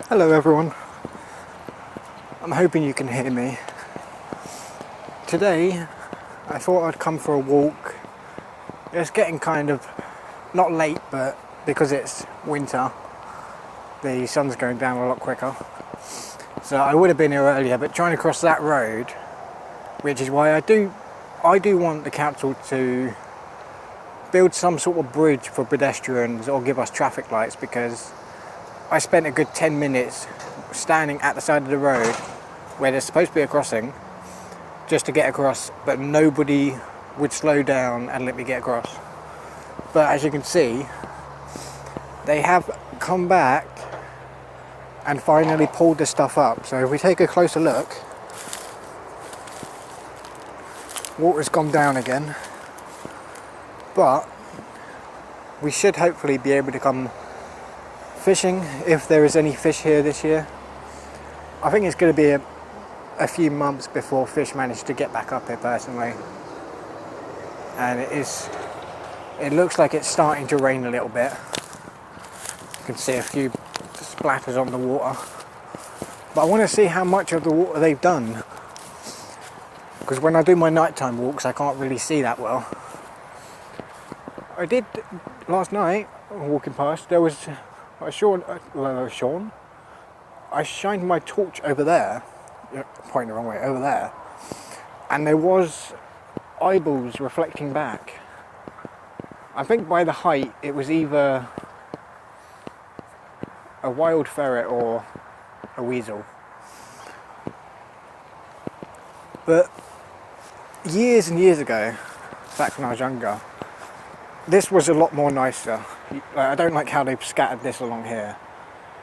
Hello everyone, I'm hoping you can hear me. Today I thought I'd come for a walk. It's getting kind of, not late, but because it's winter the sun's going down a lot quicker. So I would have been here earlier, but trying to cross that road, which is why I do want the council to build some sort of bridge for pedestrians or give us traffic lights, because I spent a good 10 minutes standing at the side of the road where there's supposed to be a crossing just to get across, but nobody would slow down and let me get across. But as you can see, they have come back and finally pulled this stuff up. So if we take a closer look, water's gone down again, but we should hopefully be able to come fishing if there is any fish here this year. I think it's going to be a few months before fish manage to get back up here personally, and it looks like it's starting to rain a little bit. You can see a few splatters on the water, but I want to see how much of the water they've done, because when I do my nighttime walks I can't really see that well. I did last night walking past, there was I shined my torch over there, pointing the wrong way, over there, and there was eyeballs reflecting back. I think by the height it was either a wild ferret or a weasel. But years and years ago, back when I was younger, this was a lot more nicer. I don't like how they've scattered this along here.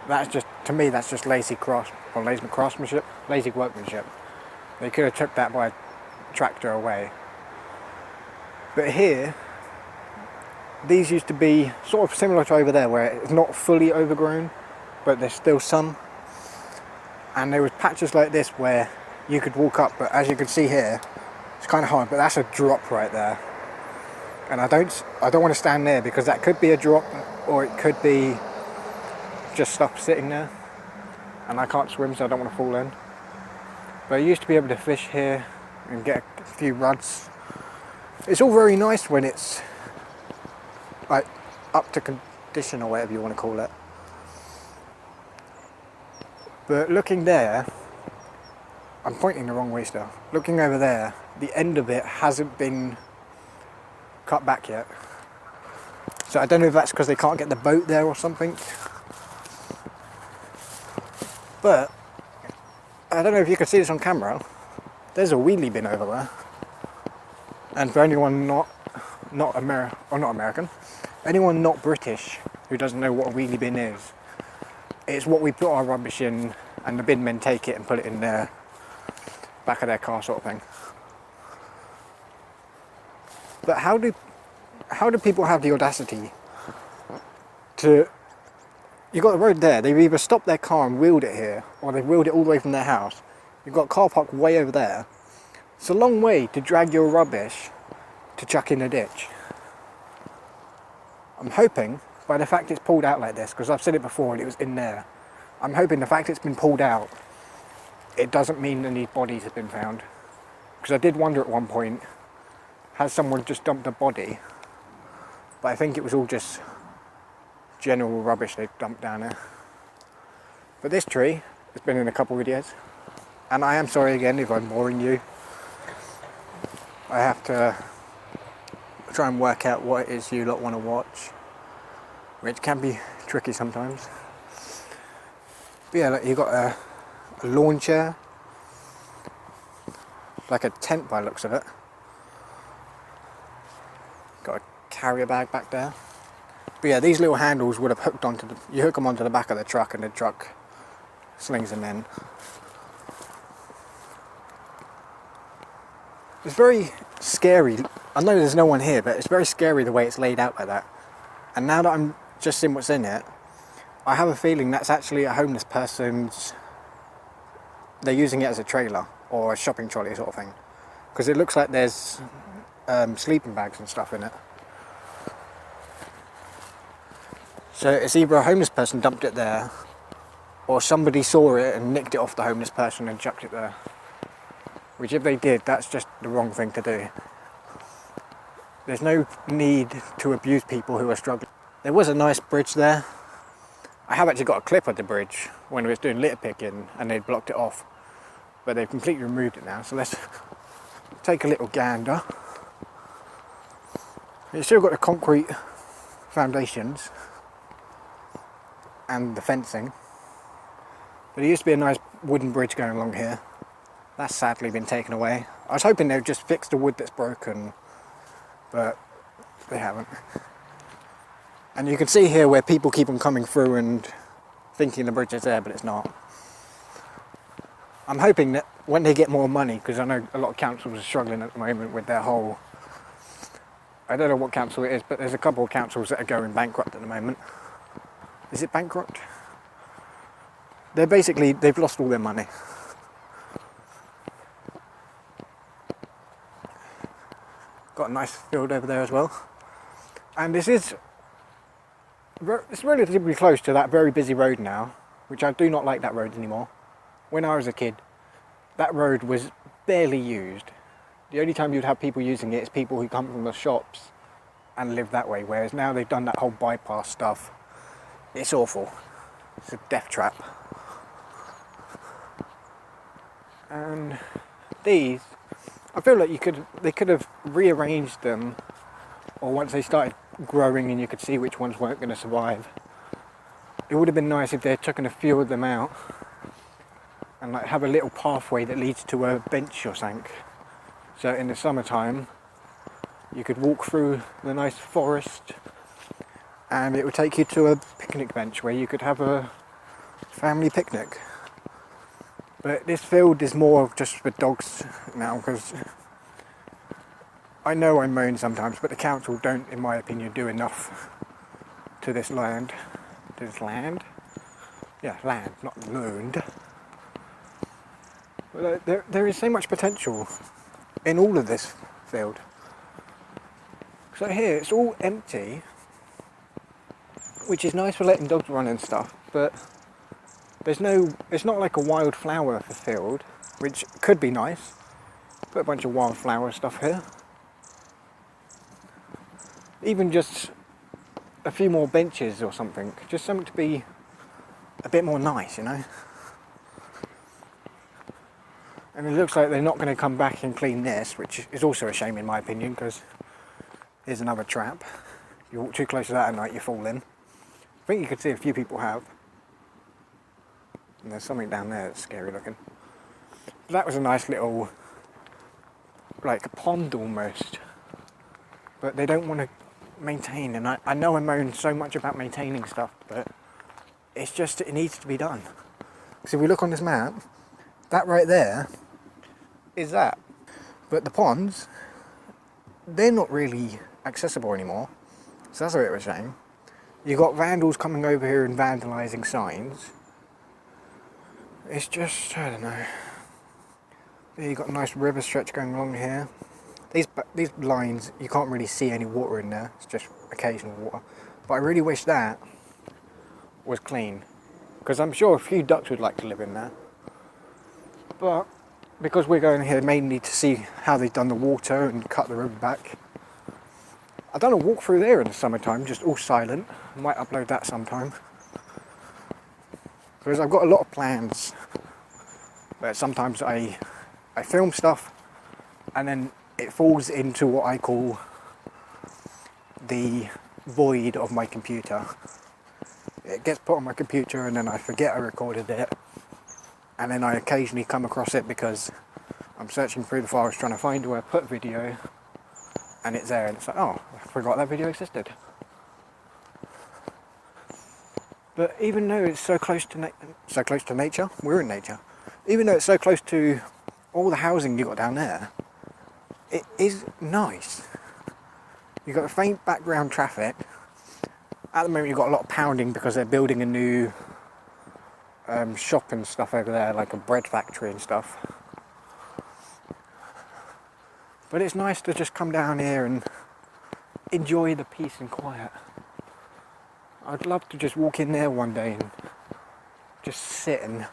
That's just, to me, that's just lazy workmanship. They could have took that by a tractor away. But here, these used to be sort of similar to over there, where it's not fully overgrown, but there's still some. And there was patches like this where you could walk up, but as you can see here, it's kind of hard, but that's a drop right there. And I don't want to stand there, because that could be a drop or it could be just stuff sitting there, and I can't swim, so I don't want to fall in. But I used to be able to fish here and get a few ruds. It's all very nice when it's like up to condition or whatever you want to call it. But looking there, I'm pointing the wrong way still. Looking over there, the end of it hasn't been cut back yet. So I don't know if that's because they can't get the boat there or something. But I don't know if you can see this on camera. There's a wheelie bin over there. And for anyone not American, anyone not British who doesn't know what a wheelie bin is, it's what we put our rubbish in and the bin men take it and put it in their back of their car, sort of thing. But how do people have the audacity to... You've got the road there, they've either stopped their car and wheeled it here, or they've wheeled it all the way from their house. You've got a car park way over there. It's a long way to drag your rubbish to chuck in a ditch. I'm hoping, by the fact it's pulled out like this, because I've said it before and it was in there, I'm hoping the fact it's been pulled out, it doesn't mean any bodies have been found. Because I did wonder at one point, has someone just dumped a body? But I think it was all just general rubbish they've dumped down there. But this tree has been in a couple of videos, and I am sorry again if I'm boring you. I have to try and work out what it is you lot want to watch, which can be tricky sometimes. But yeah, look, you've got a lawn chair, like a tent by the looks of it. Got a carrier bag back there. But yeah, these little handles would have hooked onto you hook them onto the back of the truck, and the truck slings them in. It's very scary. I know there's no one here, but it's very scary the way it's laid out like that. And now that I'm just seeing what's in it, I have a feeling that's actually a homeless person's... They're using it as a trailer or a shopping trolley sort of thing, because it looks like there's sleeping bags and stuff in it. So it's either a homeless person dumped it there, or somebody saw it and nicked it off the homeless person and chucked it there. Which if they did, that's just the wrong thing to do. There's no need to abuse people who are struggling. There was a nice bridge there. I have actually got a clip of the bridge when we was doing litter picking and they'd blocked it off. But they've completely removed it now, so let's take a little gander. It's still got the concrete foundations and the fencing. But there used to be a nice wooden bridge going along here. That's sadly been taken away. I was hoping they'd just fix the wood that's broken, but they haven't. And you can see here where people keep on coming through and thinking the bridge is there, but it's not. I'm hoping that when they get more money, because I know a lot of councils are struggling at the moment with their whole... I don't know what council it is, but there's a couple of councils that are going bankrupt at the moment. Is it bankrupt? They've lost all their money. Got a nice field over there as well. And it's relatively close to that very busy road now, which I do not like that road anymore. When I was a kid, that road was barely used. The only time you'd have people using it is people who come from the shops and live that way, whereas now they've done that whole bypass stuff. It's awful. It's a death trap. And these, I feel like they could have rearranged them, or once they started growing and you could see which ones weren't going to survive, it would have been nice if they had taken a few of them out and like have a little pathway that leads to a bench or something. So in the summertime, you could walk through the nice forest and it would take you to a picnic bench where you could have a family picnic. But this field is more of just for dogs now, because I know I moan sometimes, but the council don't, in my opinion, do enough to this land. To this land? Yeah, land, not loaned. But there is so much potential in all of this field. So here, it's all empty, which is nice for letting dogs run and stuff, but it's not like a wildflower field, which could be nice. Put a bunch of wildflower stuff here. Even just a few more benches or something, just something to be a bit more nice, you know. And it looks like they're not going to come back and clean this, which is also a shame in my opinion, because here's another trap. You walk too close to that at night, you fall in. I think you could see a few people have. And there's something down there that's scary looking. But that was a nice little, like a pond almost. But they don't want to maintain, and I know I moan so much about maintaining stuff, but it's just, it needs to be done. Because if we look on this map, that right there is that. But the ponds, they're not really accessible anymore. So that's a bit of a shame. You've got vandals coming over here and vandalising signs. It's just, I don't know. There you've got a nice river stretch going along here. These lines, you can't really see any water in there. It's just occasional water. But I really wish that was clean, because I'm sure a few ducks would like to live in there. But because we're going here mainly to see how they've done the water and cut the river back, I've done a walk through there in the summertime, just all silent. I might upload that sometime. Because I've got a lot of plans, but sometimes I film stuff and then it falls into what I call the void of my computer. It gets put on my computer and then I forget I recorded it, and then I occasionally come across it because I'm searching through the files trying to find where I put video, and it's there and it's like, oh, I forgot that video existed. But even though it's so close to nature, we're in nature. Even though it's so close to all the housing you got down there, it is nice. You've got a faint background traffic. At the moment you've got a lot of pounding because they're building a new shop and stuff over there, like a bread factory and stuff. But it's nice to just come down here and enjoy the peace and quiet. I'd love to just walk in there one day and just sit and,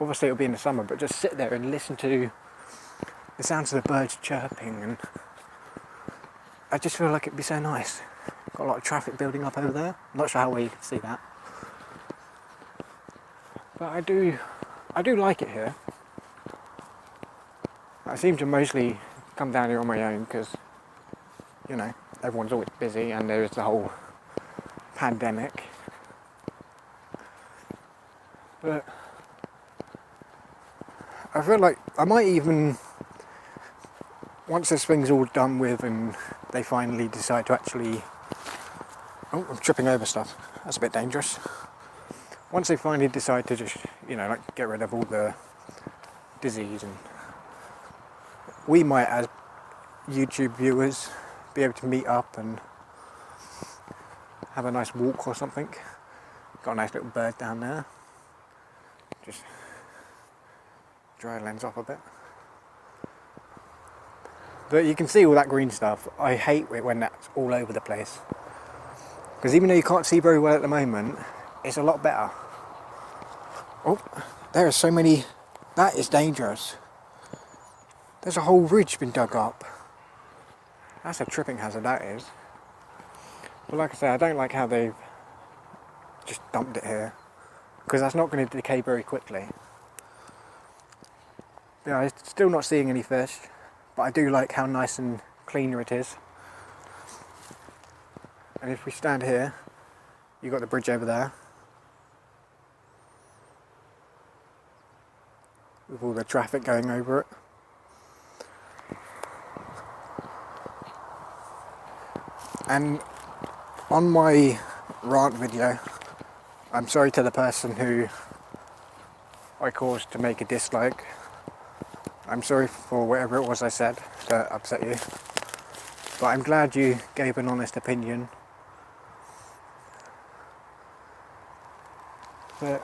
obviously it'll be in the summer, but just sit there and listen to the sounds of the birds chirping, and I just feel like it'd be so nice. Got a lot of traffic building up over there. Not sure how well you can see that. But I do like it here. I seem to mostly come down here on my own because, you know, everyone's always busy and there's the whole pandemic. But I feel like I might even, once this thing's all done with and they finally decide to actually... Oh, I'm tripping over stuff. That's a bit dangerous. Once they finally decide to just, you know, like get rid of all the disease, and we might, as YouTube viewers, be able to meet up and have a nice walk or something. Got a nice little bird down there. Just dry lens off a bit. But you can see all that green stuff. I hate it when that's all over the place. Because even though you can't see very well at the moment, it's a lot better. Oh, there are so many... That is dangerous. There's a whole ridge been dug up. That's a tripping hazard, that is. But like I say, I don't like how they've just dumped it here, because that's not going to decay very quickly. Yeah, I'm still not seeing any fish, but I do like how nice and cleaner it is. And if we stand here, you've got the bridge over there, with all the traffic going over it. And on my rant video, I'm sorry to the person who I caused to make a dislike. I'm sorry for whatever it was I said that upset you. But I'm glad you gave an honest opinion. But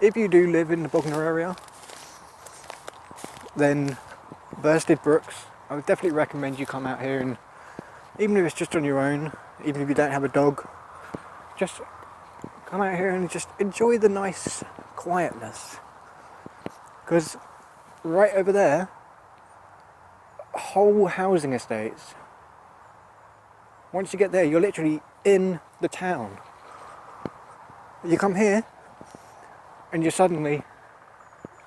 if you do live in the Bognor area, then Bursted Brooks, I would definitely recommend you come out here, and even if it's just on your own, even if you don't have a dog, just come out here and just enjoy the nice quietness. Because right over there, whole housing estates. Once you get there, you're literally in the town. You come here and you're suddenly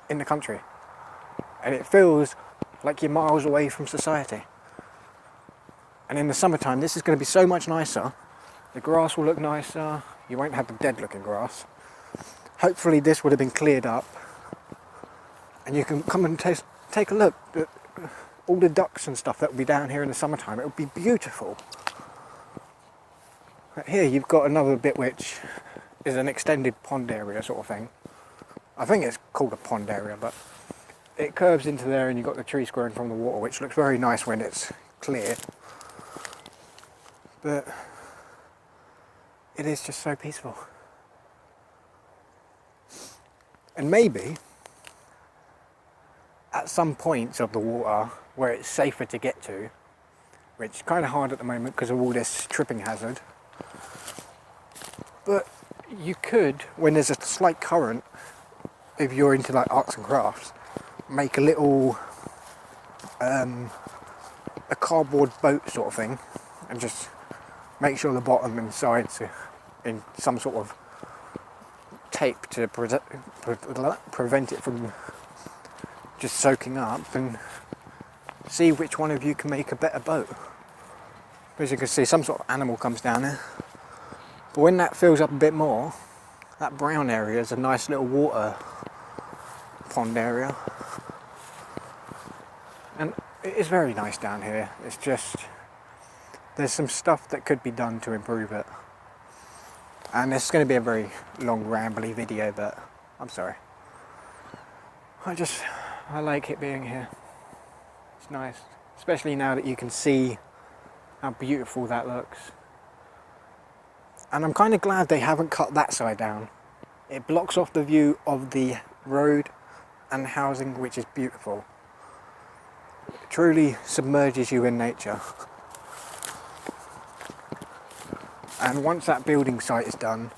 in the country, and it feels like you're miles away from society. And in the summertime, this is going to be so much nicer. The grass will look nicer. You won't have the dead looking grass. Hopefully this would have been cleared up, and you can come and take a look at all the ducks and stuff that will be down here in the summertime. It would be beautiful. But here you've got another bit which is an extended pond area sort of thing. I think it's called a pond area, but it curves into there, and you've got the trees growing from the water, which looks very nice when it's clear. But it is just so peaceful. And maybe at some points of the water where it's safer to get to, which is kind of hard at the moment because of all this tripping hazard, but you could, when there's a slight current, if you're into like arts and crafts, make a little a cardboard boat sort of thing, and just make sure the bottom and sides are in some sort of tape to prevent it from just soaking up, and see which one of you can make a better boat. As you can see, some sort of animal comes down there, but when that fills up a bit more, that brown area is a nice little water pond area, and it is very nice down here. It's just, there's some stuff that could be done to improve it, and it's going to be a very long rambly video, but I'm sorry. I like it being here. It's nice, especially now that you can see how beautiful that looks. And I'm kind of glad they haven't cut that side down. It blocks off the view of the road and housing, which is beautiful. It truly submerges you in nature. And once that building site is done,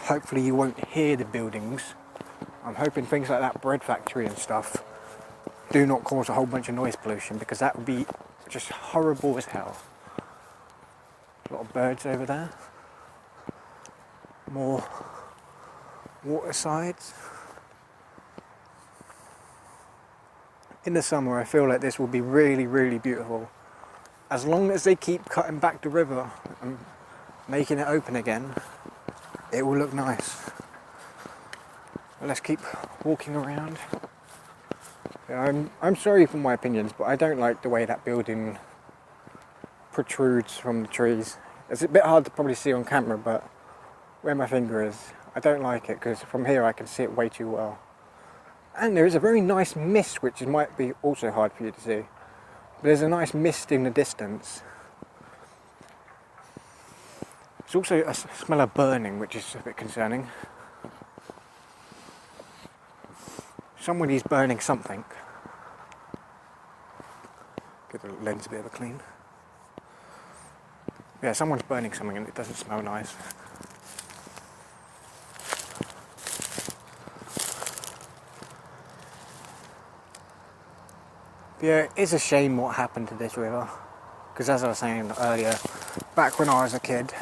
hopefully you won't hear the buildings. I'm hoping things like that bread factory and stuff do not cause a whole bunch of noise pollution, because that would be just horrible as hell. A lot of birds over there. More water sides. In the summer I feel like this will be really, really beautiful. As long as they keep cutting back the river and making it open again, it will look nice. But let's keep walking around. Yeah, I'm sorry for my opinions, but I don't like the way that building protrudes from the trees. It's a bit hard to probably see on camera, but where my finger is, I don't like it, because from here I can see it way too well. And there is a very nice mist, which might be also hard for you to see. But there's a nice mist in the distance. There's also a smell of burning, which is a bit concerning. Somebody's burning something. Give the lens a bit of a clean. Yeah, someone's burning something and it doesn't smell nice. Yeah, it is a shame what happened to this river, because as I was saying earlier, back when I was a kid,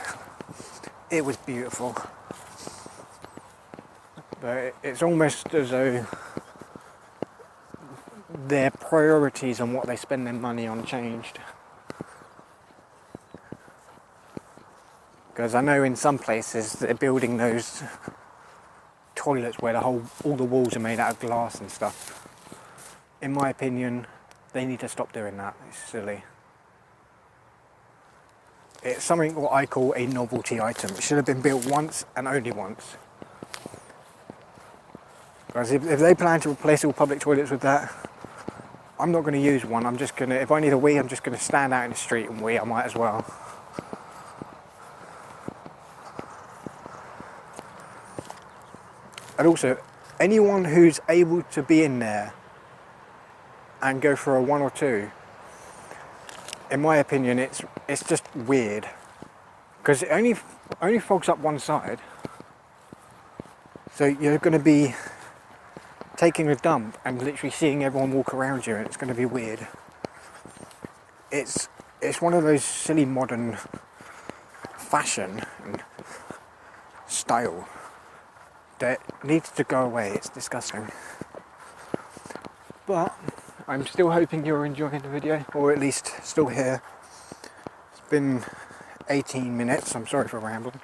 it was beautiful. But it's almost as though their priorities on what they spend their money on changed. Because I know in some places they're building those toilets where all the walls are made out of glass and stuff. In my opinion, they need to stop doing that. It's silly. It's something what I call a novelty item. It should have been built once and only once. Because if they plan to replace all public toilets with that, I'm not going to use one. I'm just going to, if I need a wee, I'm just going to stand out in the street and wee. I might as well. And also, anyone who's able to be in there and go for a 1 or 2, in my opinion, it's just weird, because it only fogs up one side, so you're going to be taking a dump and literally seeing everyone walk around you, and it's going to be weird. It's one of those silly modern fashion and style that needs to go away. It's disgusting. But I'm still hoping you're enjoying the video, or at least still here. It's been 18 minutes, I'm sorry for rambling.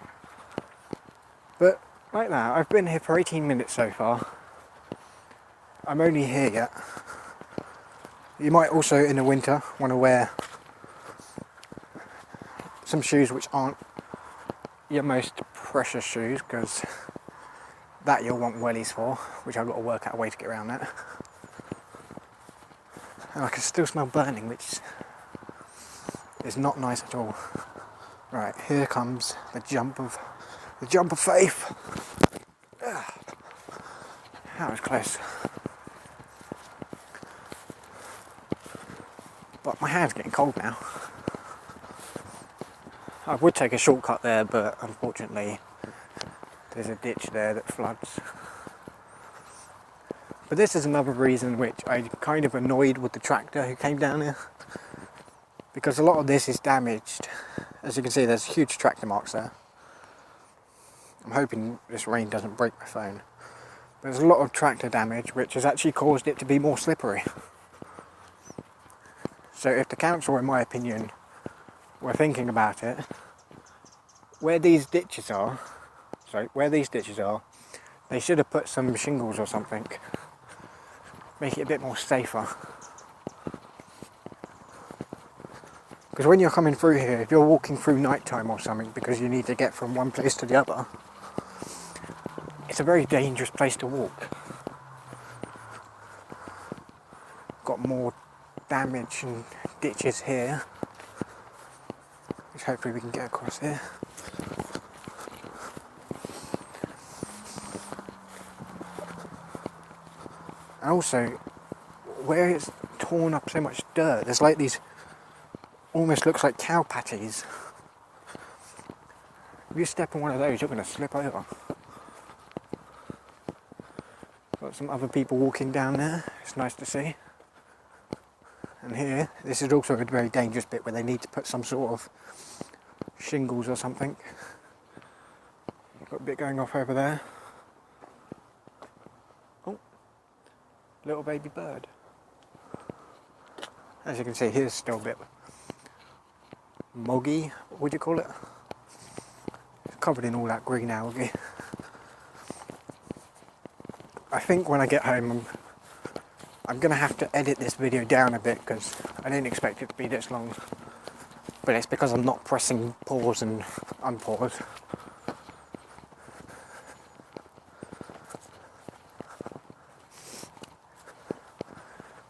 But like that, I've been here for 18 minutes so far. I'm only here yet. You might also in the winter want to wear some shoes which aren't your most precious shoes, because that you'll want wellies for, which I've got to work out a way to get around that. And I can still smell burning, which is not nice at all. Right, here comes the jump of faith. That was close. But my hand's getting cold now. I would take a shortcut there, but unfortunately there's a ditch there that floods. But this is another reason which I'm kind of annoyed with the tractor who came down here, because a lot of this is damaged. As you can see, there's huge tractor marks there. I'm hoping this rain doesn't break my phone. There's a lot of tractor damage which has actually caused it to be more slippery. So if the council, in my opinion, were thinking about it, where these ditches are, they should have put some shingles or something. Make it a bit more safer. Because when you're coming through here, if you're walking through night time or something because you need to get from one place to the other, it's a very dangerous place to walk. Got more damage and ditches here, which hopefully we can get across here. And also, where it's torn up so much dirt, there's like these, almost looks like cow patties. If you step on one of those, you're going to slip over. got some other people walking down there. It's nice to see. And here, this is also a very dangerous bit where they need to put some sort of shingles or something. Got a bit going off over there. Oh, little baby bird. As you can see, here's still a bit moggy. What would you call it? It's covered in all that green algae. I think when I get home, I'm going to have to edit this video down a bit because I didn't expect it to be this long. But it's because I'm not pressing pause and unpause.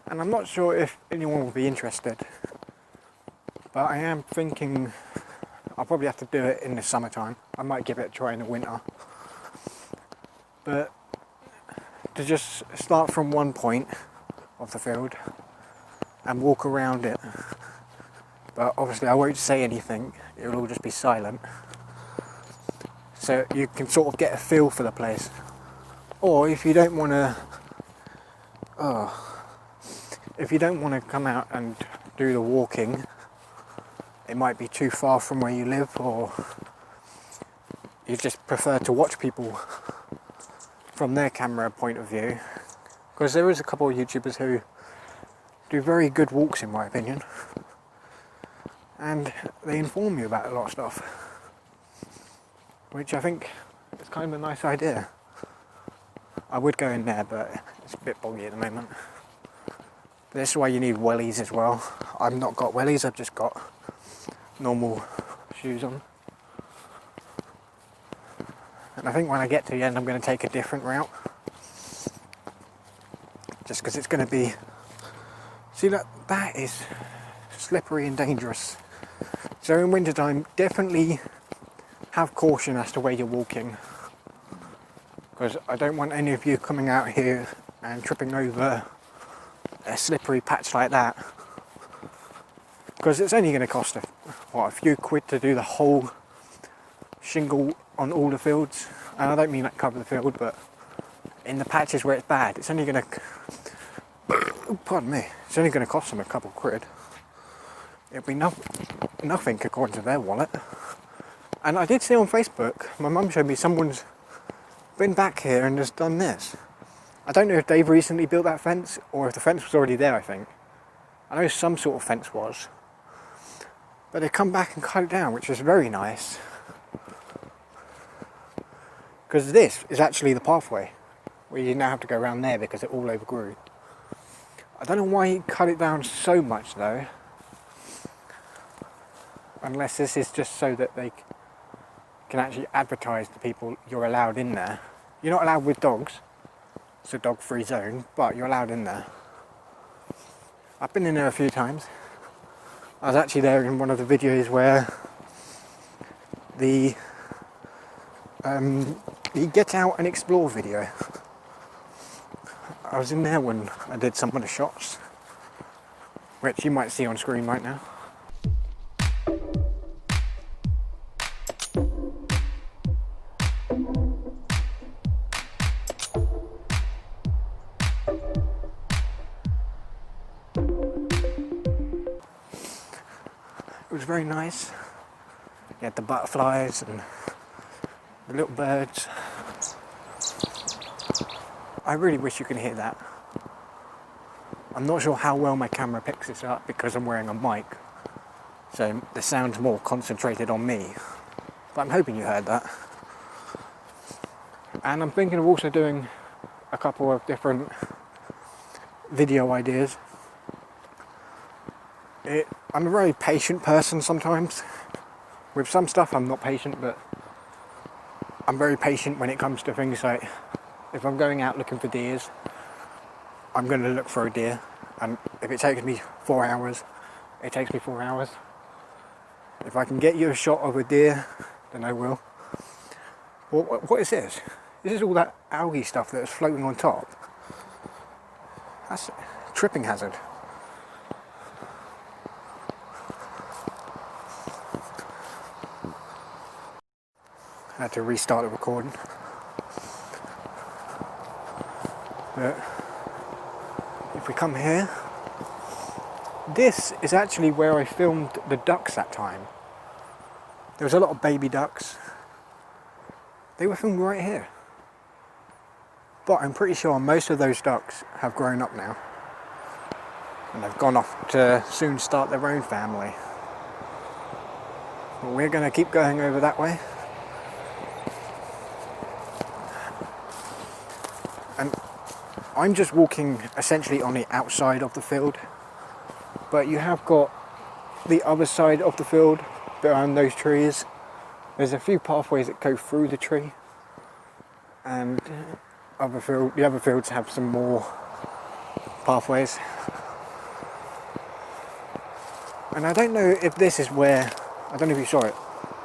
And I'm not sure if anyone will be interested, but I am thinking I'll probably have to do it in the summertime. I might give it a try in the winter. But to just start from one point of the field and walk around it. But obviously I won't say anything, it will all just be silent. So you can sort of get a feel for the place. Or if you don't want to, if you don't want to come out and do the walking, it might be too far from where you live, or you just prefer to watch people from their camera point of view. Because there is a couple of YouTubers who do very good walks in my opinion. And they inform you about a lot of stuff. Which I think is kind of a nice idea. I would go in there, but it's a bit boggy at the moment. But this is why you need wellies as well. I've not got wellies, I've just got normal shoes on. And I think when I get to the end I'm going to take a different route. Just because it's going to be... See, that is slippery and dangerous. So in winter time, definitely have caution as to where you're walking. Because I don't want any of you coming out here and tripping over a slippery patch like that. Because it's only going to cost a few quid to do the whole shingle on all the fields. And I don't mean like cover the field, but in the patches where it's bad, it's only going to, pardon me, it's only going to cost them a couple quid. It'll be nothing according to their wallet. And I did see on Facebook, my mum showed me someone's been back here and has done this. I don't know if they've recently built that fence or if the fence was already there, I think. I know some sort of fence was. But they come back and cut it down, which is very nice. Because this is actually the pathway, where you now have to go around there because it all overgrew. I don't know why he cut it down so much though. Unless this is just so that they can actually advertise to people you're allowed in there. You're not allowed with dogs. It's a dog-free zone, but you're allowed in there. I've been in there a few times. I was actually there in one of the videos where the Get Out and Explore video. I was in there when I did some of the shots, which you might see on screen right now. It was very nice. You had the butterflies and the little birds. I really wish you could hear that. I'm not sure how well my camera picks this up because I'm wearing a mic, so the sound's more concentrated on me. But I'm hoping you heard that. And I'm thinking of also doing a couple of different video ideas. I'm a very patient person sometimes. With some stuff I'm not patient, but I'm very patient when it comes to things like if I'm going out looking for deers, I'm going to look for a deer, and if it takes me 4 hours, it takes me 4 hours. If I can get you a shot of a deer, then I will. Well, what is this? This is all that algae stuff that is floating on top. That's a tripping hazard. I had to restart the recording. But if we come here, this is actually where I filmed the ducks that time. There was a lot of baby ducks. They were filmed right here. But I'm pretty sure most of those ducks have grown up now. And they've gone off to soon start their own family. But we're going to keep going over that way. And I'm just walking essentially on the outside of the field. But you have got the other side of the field behind those trees. There's a few pathways that go through the tree. And the other fields have some more pathways. And I don't know if this is where, I don't know if you saw it,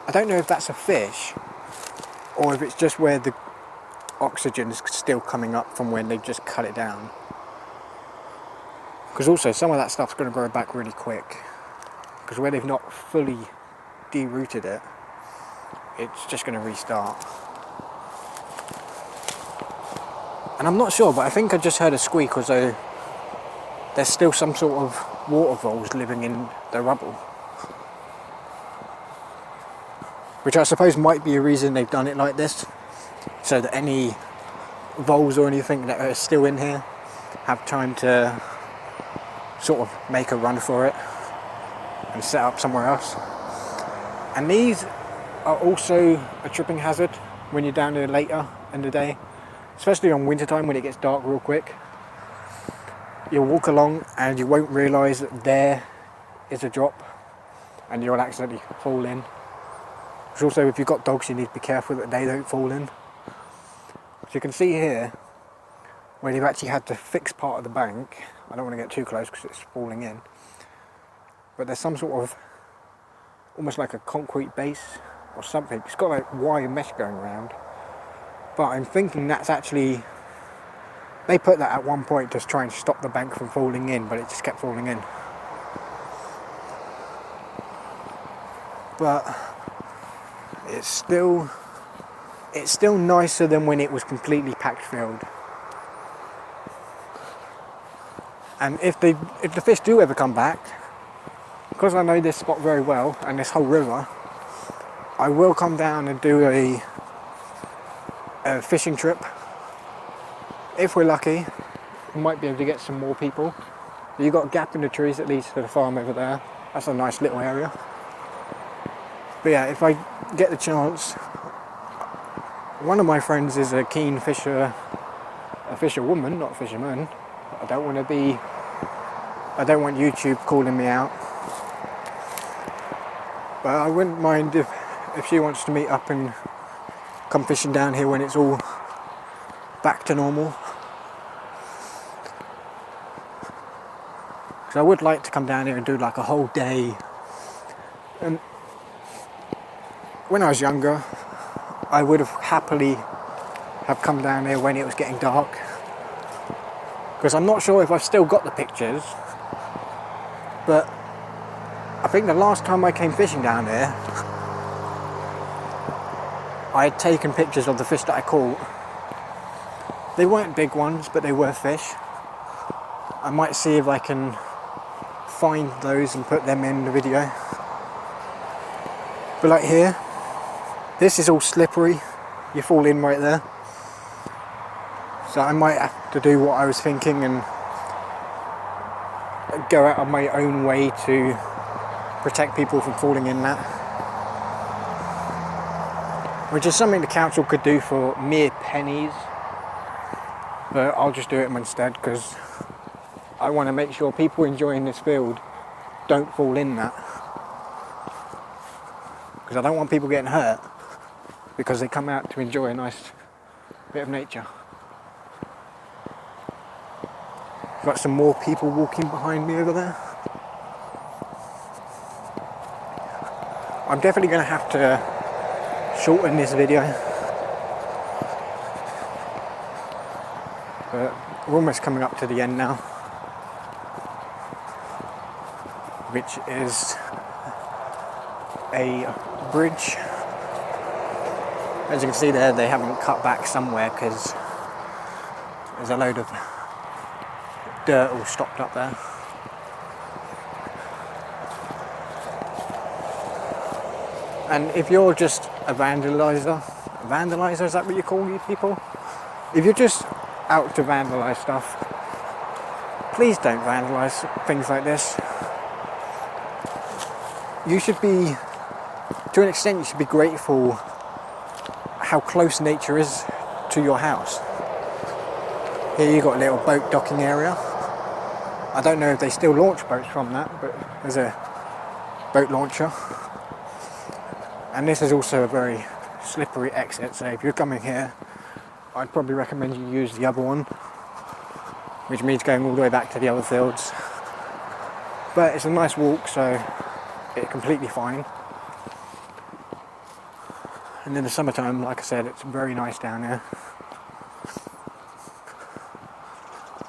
I don't know if that's a fish or if it's just where the oxygen is still coming up from when they just cut it down. Because also some of that stuff's going to grow back really quick. Because where they've not fully derooted it, it's just going to restart. And I'm not sure, but I think I just heard a squeak as though there's still some sort of water voles living in the rubble. Which I suppose might be a reason they've done it like this, so that any voles or anything that are still in here have time to sort of make a run for it and set up somewhere else. And these are also a tripping hazard when you're down there later in the day, especially on winter time when it gets dark real quick. You'll walk along and you won't realise that there is a drop and you'll accidentally fall in. Which also, if you've got dogs, you need to be careful that they don't fall in. So you can see here where they've actually had to fix part of the bank. I don't want to get too close because it's falling in. But there's some sort of, almost like a concrete base or something. It's got like wire mesh going around. But I'm thinking that's actually, they put that at one point to try and stop the bank from falling in, but it just kept falling in. But it's still nicer than when it was completely packed filled. And if the fish do ever come back, because I know this spot very well and this whole river, I will come down and do a fishing trip. If we're lucky, we might be able to get some more people. You've got a gap in the trees that leads to the farm over there. That's a nice little area. But yeah, if I get the chance, one of my friends is a keen fisher, a fisherwoman, not a fisherman. I don't want YouTube calling me out. But I wouldn't mind if she wants to meet up and come fishing down here when it's all back to normal. Because I would like to come down here and do like a whole day. And when I was younger, I would have happily have come down here when it was getting dark. Because I'm not sure if I've still got the pictures, but I think the last time I came fishing down here, I had taken pictures of the fish that I caught. They weren't big ones, but they were fish. I might see if I can find those and put them in the video. But like here, this is all slippery. You fall in right there. So I might have to do what I was thinking and go out of my own way to protect people from falling in that. Which is something the council could do for mere pennies. But I'll just do it instead because I want to make sure people enjoying this field don't fall in that. Because I don't want people getting hurt because they come out to enjoy a nice bit of nature. Got some more people walking behind me over there. I'm definitely going to have to shorten this video. But we're almost coming up to the end now, which is a bridge. As you can see there, they haven't cut back somewhere because There's a load of dirt all stocked up there. And if you're just a vandalizer, is that what you call you people? If you're just out to vandalise stuff, please don't vandalise things like this. You should be, to an extent, you should be grateful how close nature is to your house. Here you've got a little boat docking area. I don't know if they still launch boats from that, but there's a boat launcher. And this is also a very slippery exit, so if you're coming here, I'd probably recommend you use the other one, which means going all the way back to the other fields. But it's a nice walk, so it's completely fine. And in the summertime, like I said, it's very nice down here.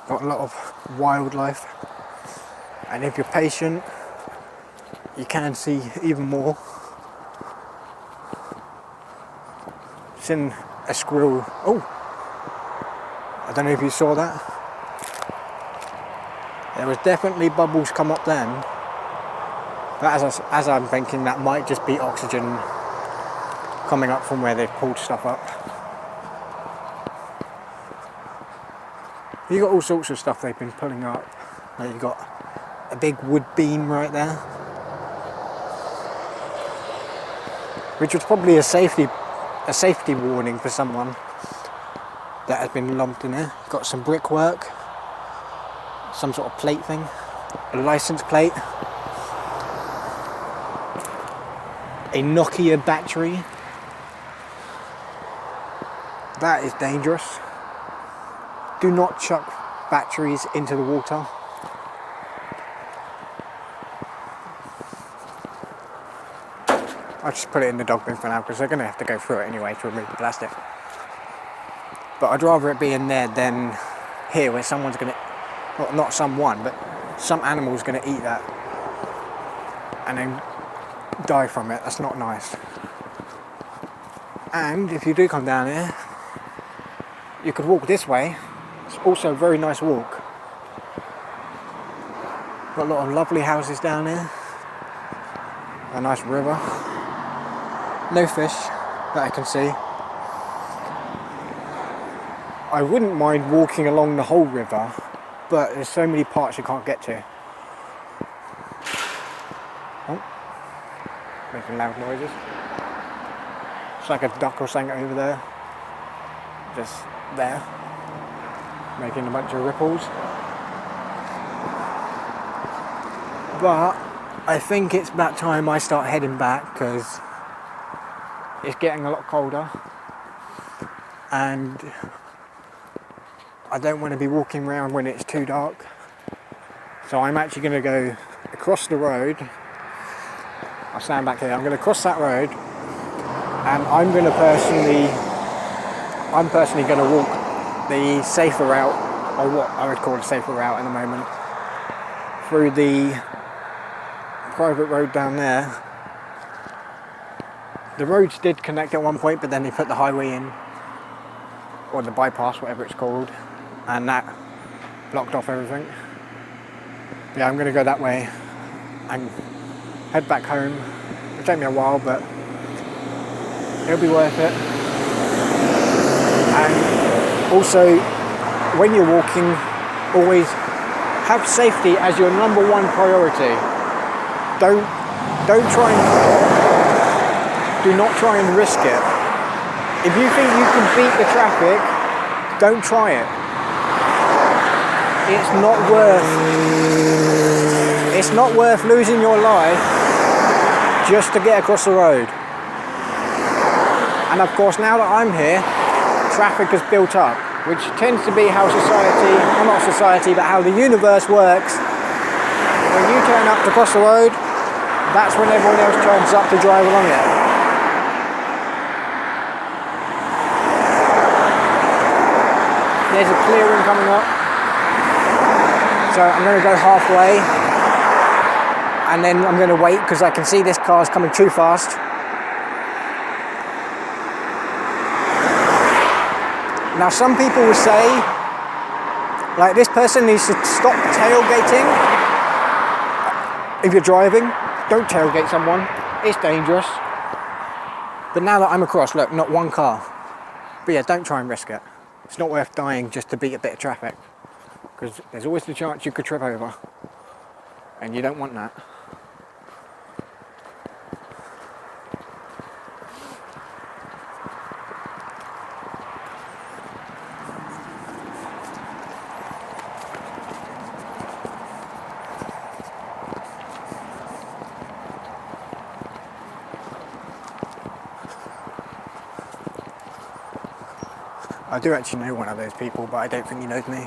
Got a lot of wildlife, and if you're patient, you can see even more. Seen a squirrel. Oh, I don't know if you saw that. There was definitely bubbles come up then, but as I'm thinking, that might just be oxygen coming up from where they've pulled stuff up. You got all sorts of stuff they've been pulling up. Like you got a big wood beam right there, which was probably a safety warning for someone that had been lumped in there. Got some brickwork, some sort of plate thing, a license plate, a Nokia battery. That is dangerous. Do not chuck batteries into the water. I'll just put it in the dog bin for now because they're going to have to go through it anyway to remove the plastic. But I'd rather it be in there than here where someone's going to, well, not someone, but some animal's going to eat that and then die from it. That's not nice. And if you do come down here, you could walk this way. It's also a very nice walk. Got a lot of lovely houses down here. A nice river. No fish that I can see. I wouldn't mind walking along the whole river, but there's so many parts you can't get to. Oh, making loud noises. It's like a duck or something over there. Just there. Making a bunch of ripples. But I think it's about time I start heading back because it's getting a lot colder and I don't want to be walking around when it's too dark. So I'm actually going to go across the road. I'll stand back here. I'm going to cross that road and I'm personally going to walk the safer route, or what I would call a safer route in the moment, through the private road down there. The roads did connect at one point, but then they put the highway in, or the bypass, whatever it's called, and that blocked off everything. Yeah, I'm going to go that way and head back home. It'll take me a while, but it'll be worth it. And also, when you're walking, always have safety as your number one priority. Do not try and risk it. If you think you can beat the traffic, don't try it. It's not worth losing your life just to get across the road. And of course, now that I'm here, traffic has built up, which tends to be how society, well not society, but how the universe works. When you turn up to cross the road, that's when everyone else turns up to drive along it. There's a clearing coming up. So I'm going to go halfway and then I'm going to wait because I can see this car's coming too fast. Now some people will say Like, this person needs to stop tailgating. If you're driving, don't tailgate someone. It's dangerous. But now that I'm across, look, not one car. But yeah, don't try and risk it. It's not worth dying just to beat a bit of traffic. Because there's always the chance you could trip over. And you don't want that. I do actually know one of those people, but I don't think he knows me.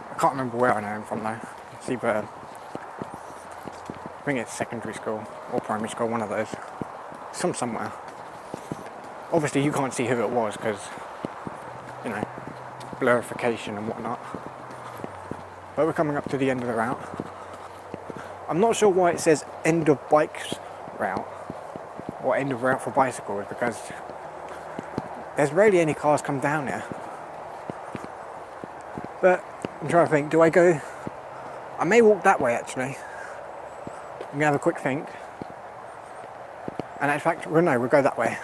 I can't remember where I know him from though. It's either, I think it's secondary school or primary school, one of those. Somewhere. Obviously you can't see who it was because, you know, blurification and whatnot. But we're coming up to the end of the route. I'm not sure why it says end of bikes route or end of route for bicycles, because there's rarely any cars come down here. But I'm trying to think, do I go? I may walk that way actually. I'm gonna have a quick think. And in fact, well, no, we'll go that way.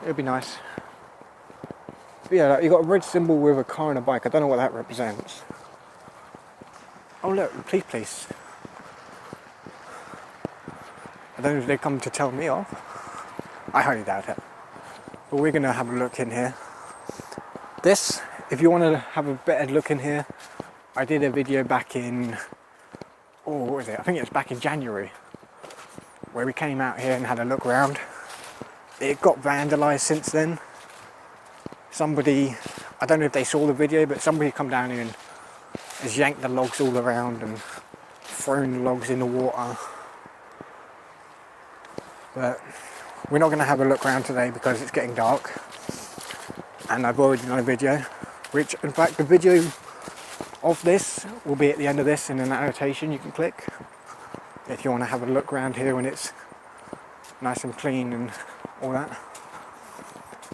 It'll be nice. But yeah, you got a red symbol with a car and a bike. I don't know what that represents. Oh look, police. I don't know if they come to tell me off. I highly doubt it. But we're gonna have a look in here. This, if you want to have a better look in here, I did a video back in, what was it? I think it was back in January, where we came out here and had a look around. It got vandalised since then. Somebody, I don't know if they saw the video, but somebody come down here and has yanked the logs all around and thrown the logs in the water. But we're not going to have a look around today because it's getting dark. And I've already done a video, which in fact the video of this will be at the end of this in an annotation you can click. If you want to have a look around here when it's nice and clean and all that.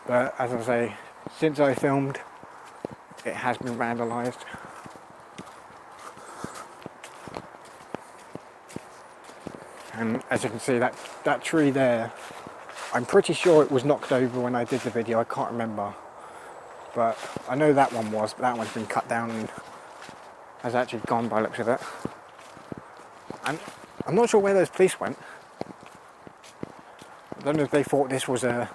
But as I say, since I filmed, it has been vandalised. And as you can see, that tree there, I'm pretty sure it was knocked over when I did the video, I can't remember. But I know that one was, but that one's been cut down and has actually gone by the looks of it. And I'm not sure where those police went. I don't know if they thought this was a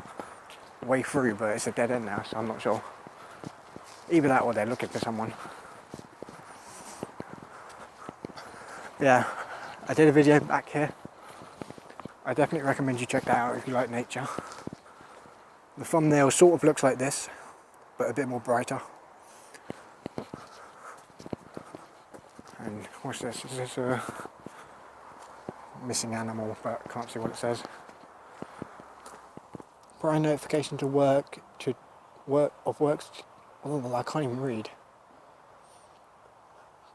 way through, but it's a dead end now, so I'm not sure. Either that or they're looking for someone. Yeah, I did a video back here. I definitely recommend you check that out if you like nature. The thumbnail sort of looks like this, but a bit more brighter. And what's this? Is this a missing animal, but I can't see what it says. Prior notification to works. Oh, I can't even read.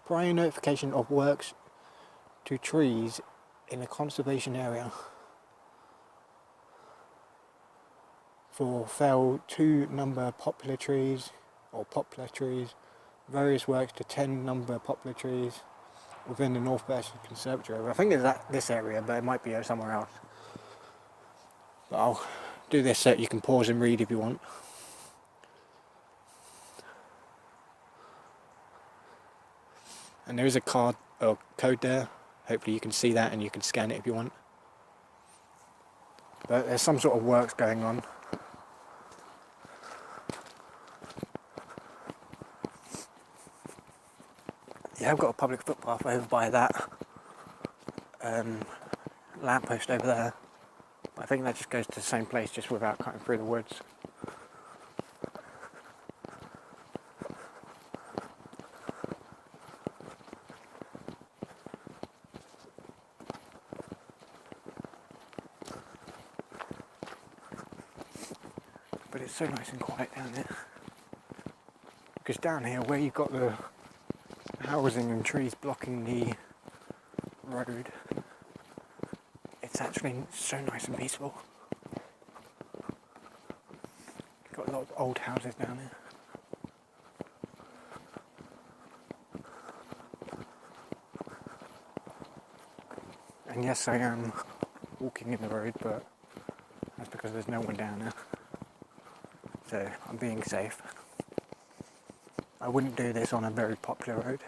Prior notification of works to trees in a conservation area for fell 2 number popular trees or poplar trees, various works to 10 number poplar trees within the North Berkshire Conservatory. I think it's this area, but it might be somewhere else. But I'll do this so you can pause and read if you want. And there is a code there. Hopefully you can see that and you can scan it if you want. But there's some sort of works going on. Yeah, I've got a public footpath over by that lamppost over there. I think that just goes to the same place, just without cutting through the woods. But it's so nice and quiet down here. Because down here, where you've got the housing and trees blocking the road, it's actually so nice and peaceful. A lot of old houses down here. And yes, I am walking in the road, but that's because there's no one down there. So I'm being safe. I wouldn't do this on a very popular road.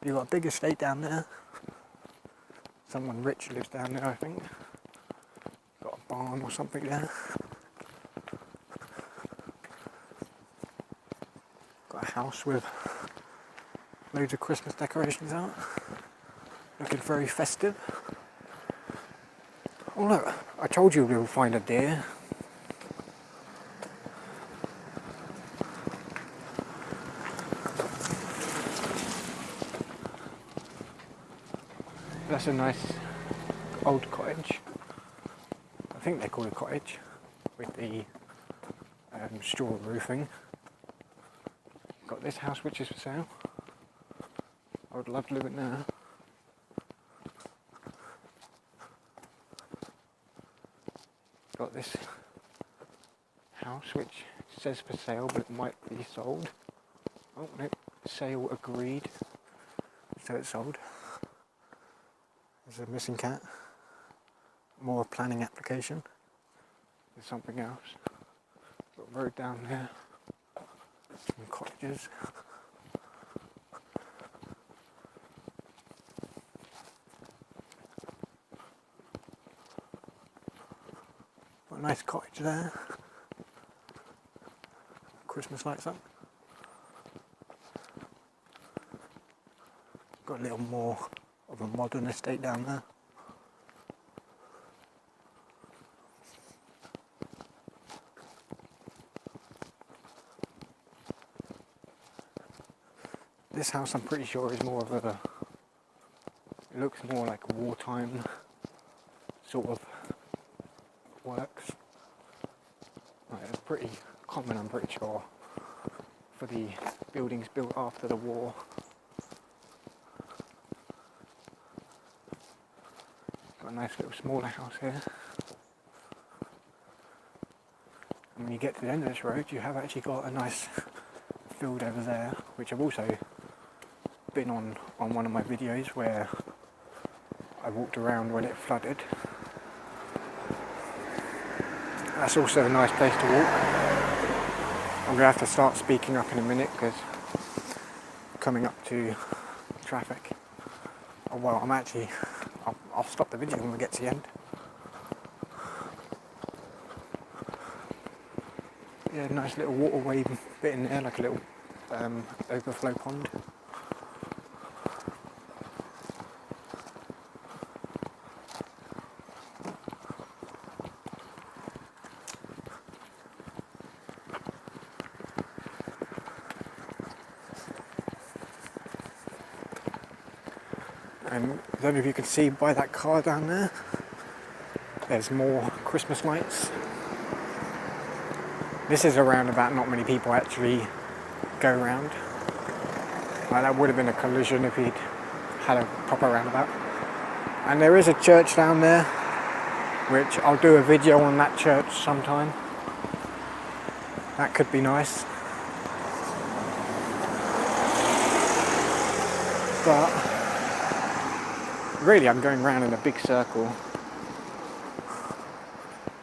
You've got a big estate down there. Someone rich lives down there, I think. Got a barn or something there. Got a house with loads of Christmas decorations out. Looking very festive. Oh look, I told you we would find a deer. That's a nice old cottage. I think they call it a cottage with the straw roofing. Got this house which is for sale. I would love to live in there. Got this house which says for sale, but it might be sold. Oh no, sale agreed. So it's sold. There's a missing cat. More planning application. There's something else. Got a road down there. Some cottages. Got a nice cottage there. Christmas lights up. Got a little more of a modern estate down there. This house I'm pretty sure is more of a, it looks more like a wartime sort of works. Like it's pretty common, I'm pretty sure, for the buildings built after the war. Got a nice little smaller house here. And when you get to the end of this road, you have actually got a nice field over there, which I've also been on one of my videos where I walked around when it flooded. That's also a nice place to walk. I'm going to have to start speaking up in a minute because coming up to traffic. Oh, well, I'll stop the video when we get to the end. Yeah, nice little waterway bit in there, like a little overflow pond. And I don't know if you can see by that car down there, there's more Christmas lights. This is a roundabout not many people actually go round. Like that would have been a collision if he'd had a proper roundabout. And there is a church down there, which I'll do a video on that church sometime. That could be nice. But really I'm going round in a big circle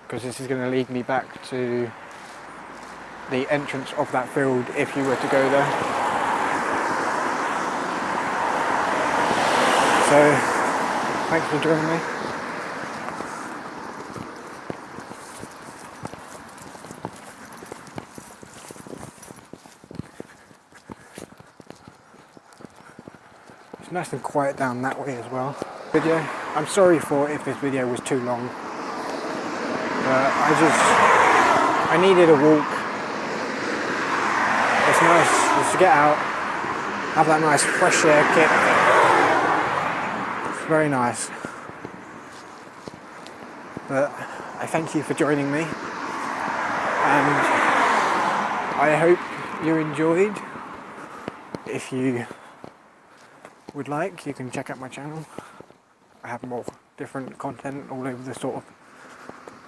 because this is going to lead me back to the entrance of that field if you were to go there. So thanks for joining me. It's nice and quiet down that way as well. I'm sorry for if this video was too long, but I needed a walk. It's nice just to get out, have that nice fresh air kick. It's very nice. But I thank you for joining me, and I hope you enjoyed. If you would like, you can check out my channel. I have more different content all over the sort of,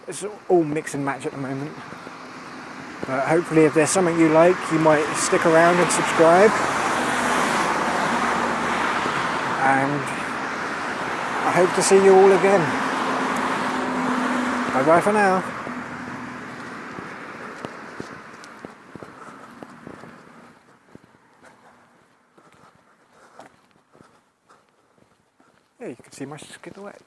it's all mix and match at the moment. Hopefully if there's something you like, you might stick around and subscribe. And I hope to see you all again. Bye bye for now. Yeah, you can see my silhouette.